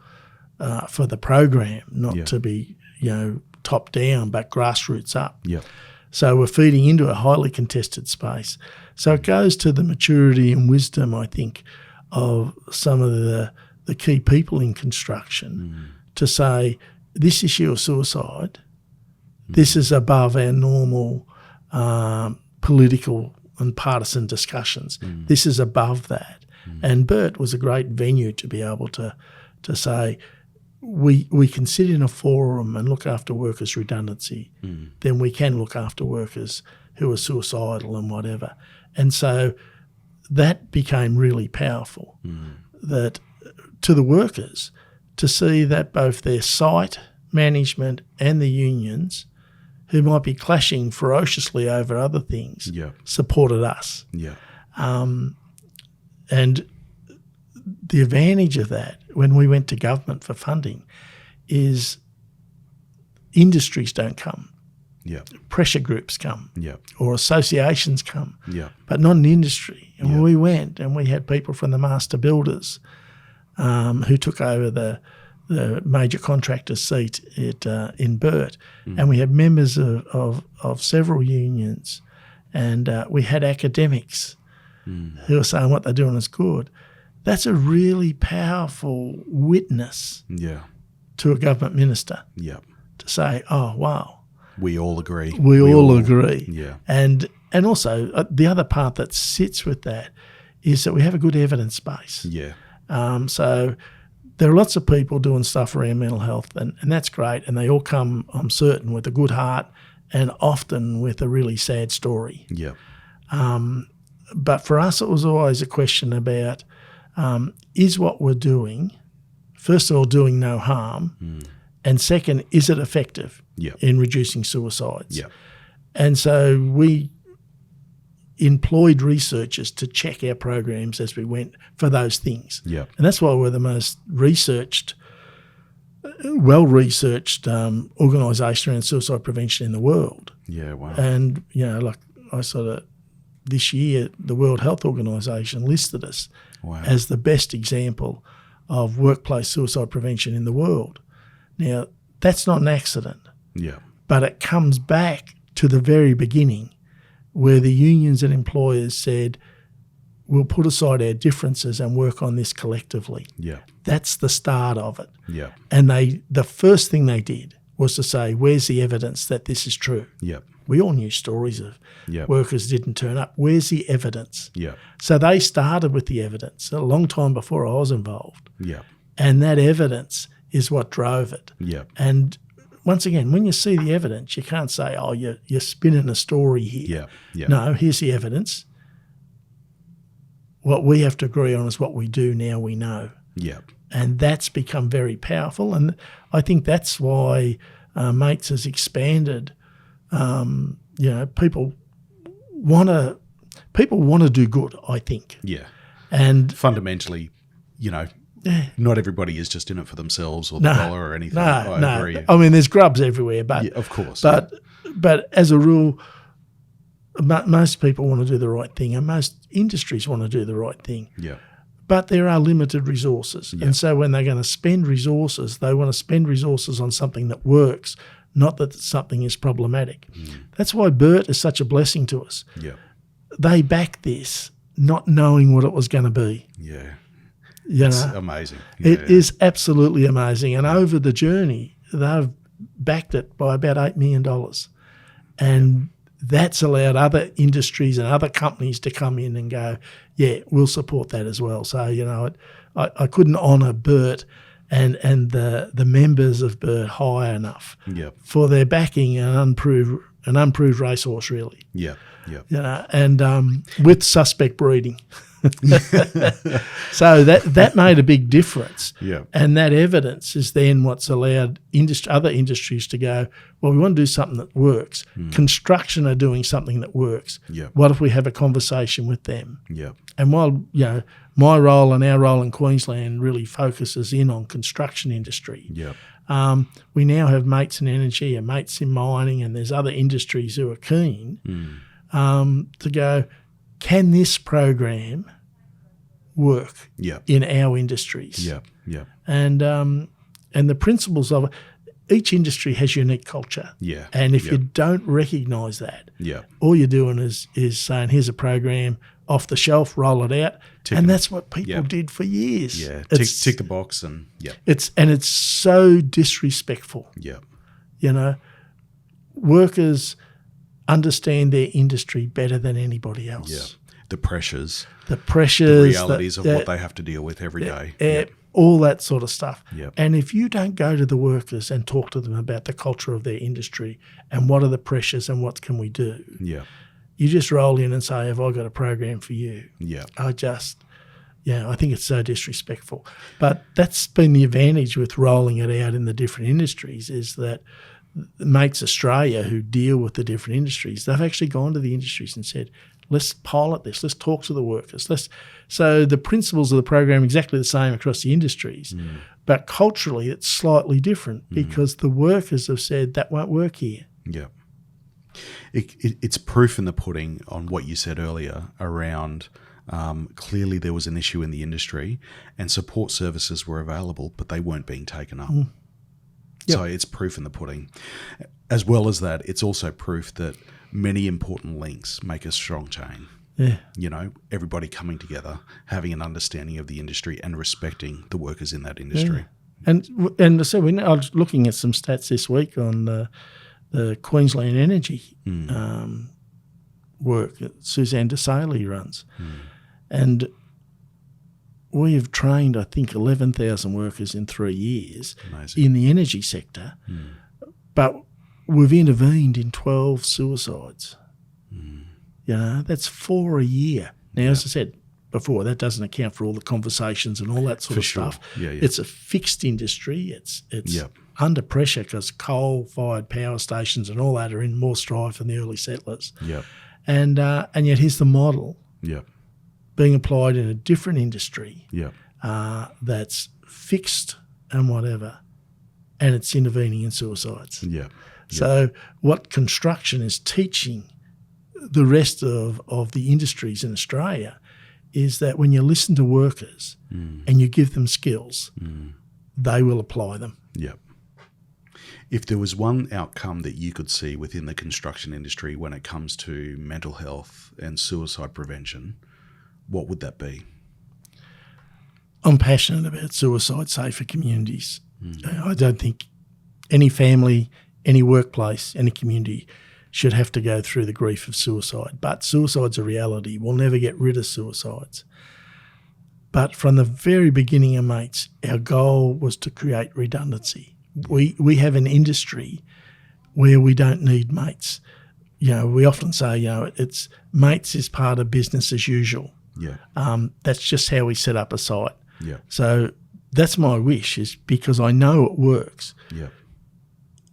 for the program, not to be, top down, but grassroots up. Yeah. So we're feeding into a highly contested space. So it goes to the maturity and wisdom, I think, of some of the key people in construction to say, this issue of suicide, this is above our normal political and partisan discussions. This is above that. And Bert was a great venue to be able to say, we can sit in a forum and look after workers' redundancy, then we can look after workers who are suicidal and whatever. And so that became really powerful, that to the workers, to see that both their site management and the unions, who might be clashing ferociously over other things, supported us. Yeah. And the advantage of that, when we went to government for funding, is industries don't come. Yeah. Pressure groups come. Yeah. Or associations come. Yeah. But not an industry. And when we went, and we had people from the master builders who took over the major contractor seat in Burt, and we had members of several unions, and we had academics who were saying what they're doing is good. That's a really powerful witness to a government minister to say, oh, wow. We all agree. We all agree. Yeah. And also the other part that sits with that is that we have a good evidence base. Yeah. So there are lots of people doing stuff around mental health, and that's great, and they all come, I'm certain, with a good heart and often with a really sad story. Yeah. But for us, it was always a question about, is what we're doing, first of all, doing no harm, and second, is it effective in reducing suicides? Yeah. And so we employed researchers to check our programs as we went for those things. Yeah. And that's why we're the most well-researched organisation around suicide prevention in the world. Yeah, wow. And, like I this year, the World Health Organisation listed us as the best example of workplace suicide prevention in the world. Now, that's not an accident. Yeah. But it comes back to the very beginning, where the unions and employers said, we'll put aside our differences and work on this collectively. Yeah. That's the start of it. Yeah. And the first thing they did was to say, where's the evidence that this is true? Yeah. We all knew stories of workers didn't turn up. Where's the evidence? Yeah. So they started with the evidence a long time before I was involved. Yeah. And that evidence is what drove it. Yeah. And once again, when you see the evidence, you can't say, oh, you're spinning a story here. Yeah. Yeah. No, here's the evidence. What we have to agree on is what we do now we know. Yeah. And that's become very powerful. And I think that's why Mates has expanded. People want to do good, I think. Yeah. And fundamentally, not everybody is just in it for themselves or the dollar or anything. I agree. I mean, there's grubs everywhere, but of course. But as a rule, most people want to do the right thing, and most industries want to do the right thing. Yeah. But there are limited resources. Yeah. And so when they're going to spend resources, they want to spend resources on something that works, not that something is problematic. That's why Bert is such a blessing to us. Yeah. They backed this not knowing what it was going to be. Yeah. It's amazing. Yeah. It is absolutely amazing. And over the journey, they've backed it by about $8 million. And that's allowed other industries and other companies to come in and go, yeah, we'll support that as well. So, I couldn't honour Bert and the members of Bert high enough for their backing an unproved racehorse, really. Yeah, yeah. And with suspect breeding. So that made a big difference. Yeah. And that evidence is then what's allowed other industries to go, well, we want to do something that works. Construction are doing something that works. Yeah. What if we have a conversation with them? Yeah. And while, my role and our role in Queensland really focuses in on construction industry, Yeah. we now have mates in energy and mates in mining, and there's other industries who are keen to go, can this program work Yeah. in our industries? Yeah. Yeah. And the principles of it, each industry has unique culture. Yeah. And if you don't recognise that, Yeah. all you're doing is saying, here's a program off the shelf, roll it out. And that's what people did for years. Yeah. Tick the box and It's so disrespectful. Yeah. Workers understand their industry better than anybody else. Yeah. The pressures, The the realities of what they have to deal with every day. All that sort of stuff. Yep. And if you don't go to the workers and talk to them about the culture of their industry and what are the pressures and what can we do, Yeah. you just roll in and say, have I got a program for you? Yeah. I think it's so disrespectful. But that's been the advantage with rolling it out in the different industries, is that Mates Australia, who deal with the different industries, they've actually gone to the industries and said, let's pilot this, let's talk to the workers. So the principles of the program are exactly the same across the industries, but culturally it's slightly different because the workers have said that won't work here. Yeah. It's proof in the pudding on what you said earlier around clearly there was an issue in the industry and support services were available, but they weren't being taken up. Yep. So it's proof in the pudding. As well as that, it's also proof that many important links make a strong chain. Yeah. Everybody coming together, having an understanding of the industry and respecting the workers in that industry. Yeah. And so I was looking at some stats this week on the Queensland energy work that Suzanne DeSaley runs. And we have trained, I think, 11,000 workers in 3 years in the energy sector, but we've intervened in 12 suicides. That's 4 a year. Now, as I said before, that doesn't account for all the conversations and all that sort of stuff. Yeah. It's a fixed industry. It's under pressure because coal-fired power stations and all that are in more strife than the early settlers. And yet here's the model being applied in a different industry that's fixed and whatever, and it's intervening in suicides. So what construction is teaching the rest of the industries in Australia is that when you listen to workers and you give them skills, they will apply them. If there was one outcome that you could see within the construction industry when it comes to mental health and suicide prevention, what would that be? I'm passionate about suicide-safer communities. I don't think any family, any workplace, any community should have to go through the grief of suicide. But suicide's a reality. We'll never get rid of suicides. But from the very beginning of Mates, our goal was to create redundancy. We have an industry where we don't need mates. We often say, it's mates is part of business as usual. That's just how we set up a site. So that's my wish, is because I know it works.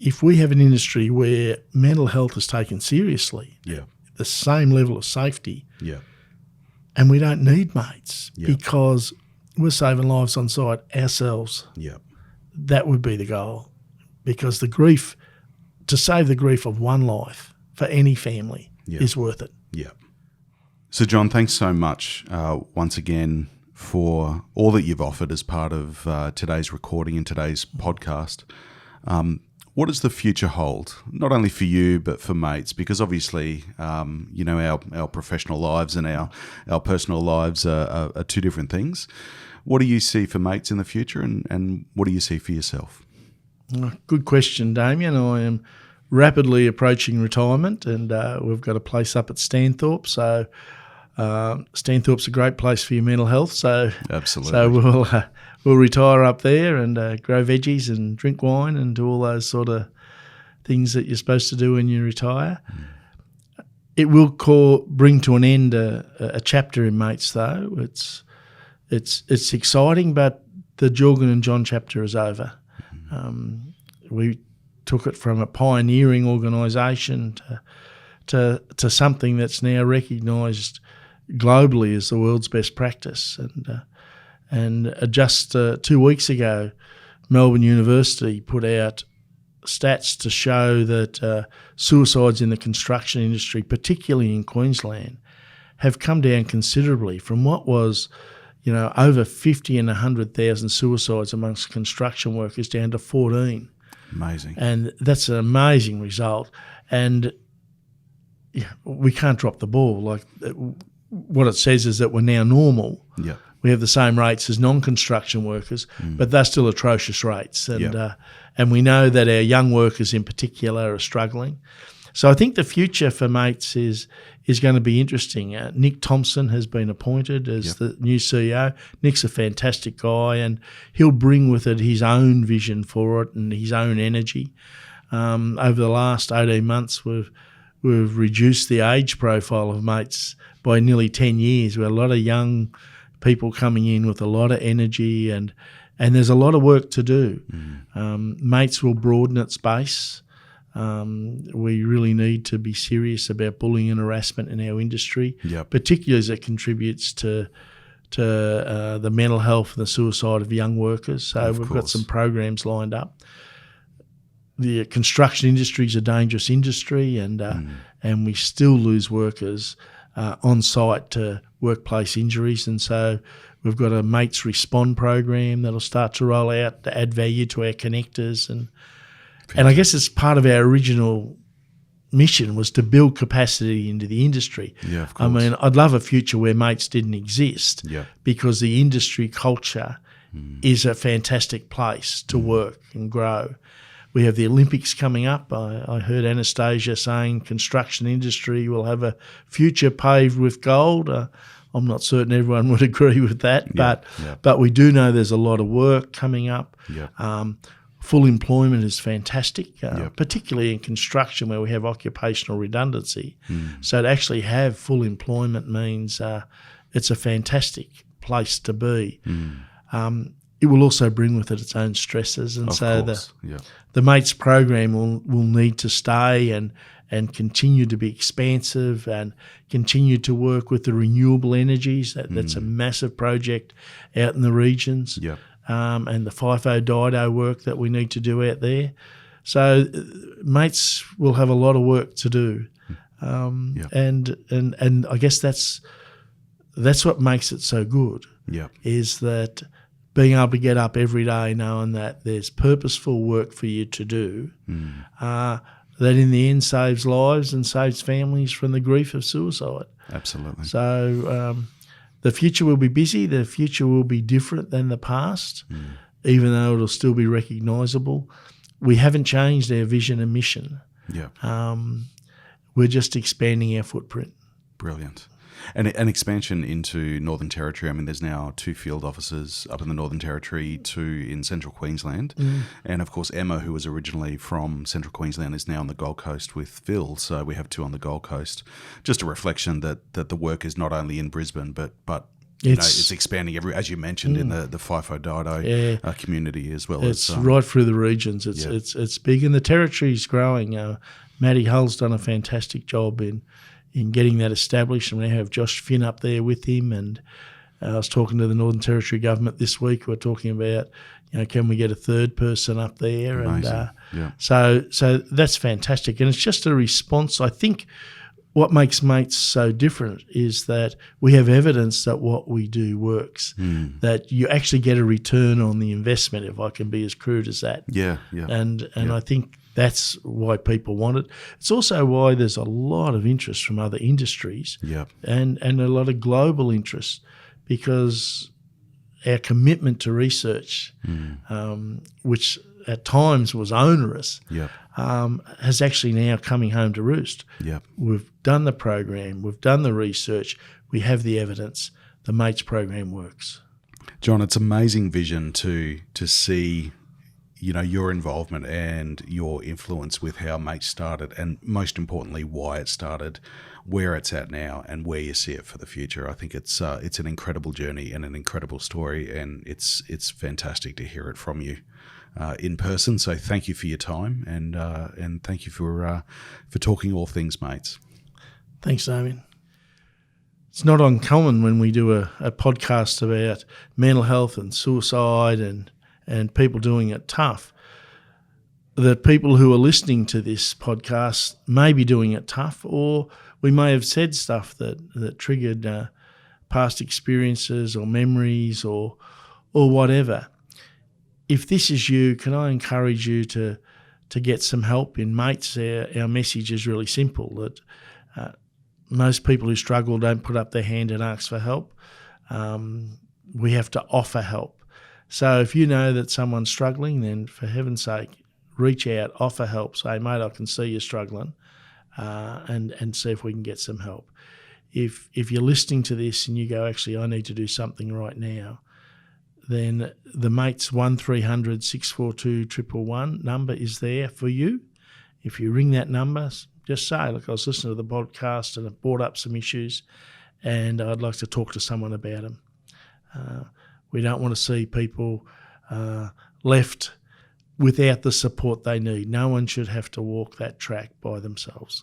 If we have an industry where mental health is taken seriously, the same level of safety, and we don't need mates because we're saving lives on site ourselves, that would be the goal. Because to save the grief of one life for any family is worth it. So, John, thanks so much once again for all that you've offered as part of today's recording and today's podcast. What does the future hold, not only for you but for Mates? Because obviously, our professional lives and our personal lives are two different things. What do you see for Mates in the future, and what do you see for yourself? Good question, Damien. I am rapidly approaching retirement, and we've got a place up at Stanthorpe. So Stanthorpe's a great place for your mental health. So absolutely. So we'll retire up there and grow veggies and drink wine and do all those sort of things that you're supposed to do when you retire. It will bring to an end a chapter in Mates, though. It's exciting, but the Jorgen and John chapter is over. We took it from a pioneering organisation to something that's now recognised globally as the world's best practice. And just 2 weeks ago, Melbourne University put out stats to show that suicides in the construction industry, particularly in Queensland, have come down considerably from what was, over 50 and 100,000 suicides amongst construction workers down to 14. Amazing. And that's an amazing result. And we can't drop the ball. Like, what it says is that we're now normal. Yeah. We have the same rates as non-construction workers, but they're still atrocious rates. And we know that our young workers in particular are struggling. So I think the future for Mates is going to be interesting. Nick Thompson has been appointed as the new CEO. Nick's a fantastic guy, and he'll bring with it his own vision for it and his own energy. Over the last 18 months, we've reduced the age profile of Mates by nearly 10 years. We have a lot of young people coming in with a lot of energy, and there's a lot of work to do. Mates will broaden its base. We really need to be serious about bullying and harassment in our industry, particularly as it contributes to the mental health and the suicide of young workers. So we've got some programs lined up. The construction industry is a dangerous industry, and we still lose workers on site to workplace injuries, and so we've got a Mates Respond program that'll start to roll out to add value to our connectors, and I guess it's part of our original mission was to build capacity into the industry. Yeah, of course. I mean, I'd love a future where Mates didn't exist, because the industry culture is a fantastic place to work and grow. We have the Olympics coming up. I heard Anastasia saying construction industry will have a future paved with gold. I'm not certain everyone would agree with that, but we do know there's a lot of work coming up. Full employment is fantastic, particularly in construction where we have occupational redundancy. So to actually have full employment means it's a fantastic place to be. It will also bring with it its own stresses, and the Mates program will need to stay and continue to be expansive and continue to work with the renewable energies. That's a massive project out in the regions, and the FIFO Dido work that we need to do out there. So Mates will have a lot of work to do, and I guess that's what makes it so good. Is that being able to get up every day knowing that there's purposeful work for you to do, that in the end saves lives and saves families from the grief of suicide. Absolutely. So the future will be busy. The future will be different than the past, even though it'll still be recognisable. We haven't changed our vision and mission. We're just expanding our footprint. Brilliant. And an expansion into Northern Territory. I mean, there's now 2 field offices up in the Northern Territory, 2 in Central Queensland. And, of course, Emma, who was originally from Central Queensland, is now on the Gold Coast with Phil. So we have 2 on the Gold Coast. Just a reflection that the work is not only in Brisbane, but it's expanding, as you mentioned, in the FIFO Dido community as well. It's right through the regions. It's big, and the territory's growing. Matty Hull's done a fantastic job in getting that established, and we have Josh Finn up there with him. And I was talking to the Northern Territory government this week. We're talking about, can we get a third person up there? Amazing. So that's fantastic, and it's just a response. I think what makes Mates so different is that we have evidence that what we do works, that you actually get a return on the investment, if I can be as crude as that. And I think that's why people want it. It's also why there's a lot of interest from other industries and a lot of global interest, because our commitment to research, which at times was onerous, has actually now coming home to roost. We've done the program, we've done the research, we have the evidence. The Mates program works. John, it's amazing vision to see your involvement and your influence with how Mates started, and most importantly, why it started, where it's at now, and where you see it for the future. I think it's an incredible journey and an incredible story, and it's fantastic to hear it from you in person. So thank you for your time, and thank you for talking all things Mates. Thanks, Damien. It's not uncommon when we do a podcast about mental health and suicide and people doing it tough, that people who are listening to this podcast may be doing it tough, or we may have said stuff that triggered past experiences or memories or whatever. If this is you, can I encourage you to get some help in Mates? Our message is really simple, that most people who struggle don't put up their hand and ask for help. We have to offer help. So if you know that someone's struggling, then for heaven's sake, reach out, offer help. Say, mate, I can see you're struggling, and see if we can get some help. If you're listening to this and you go, actually, I need to do something right now, then the Mates 1300 642 111 number is there for you. If you ring that number, just say, look, I was listening to the podcast and it brought up some issues and I'd like to talk to someone about them. We don't want to see people left without the support they need. No one should have to walk that track by themselves.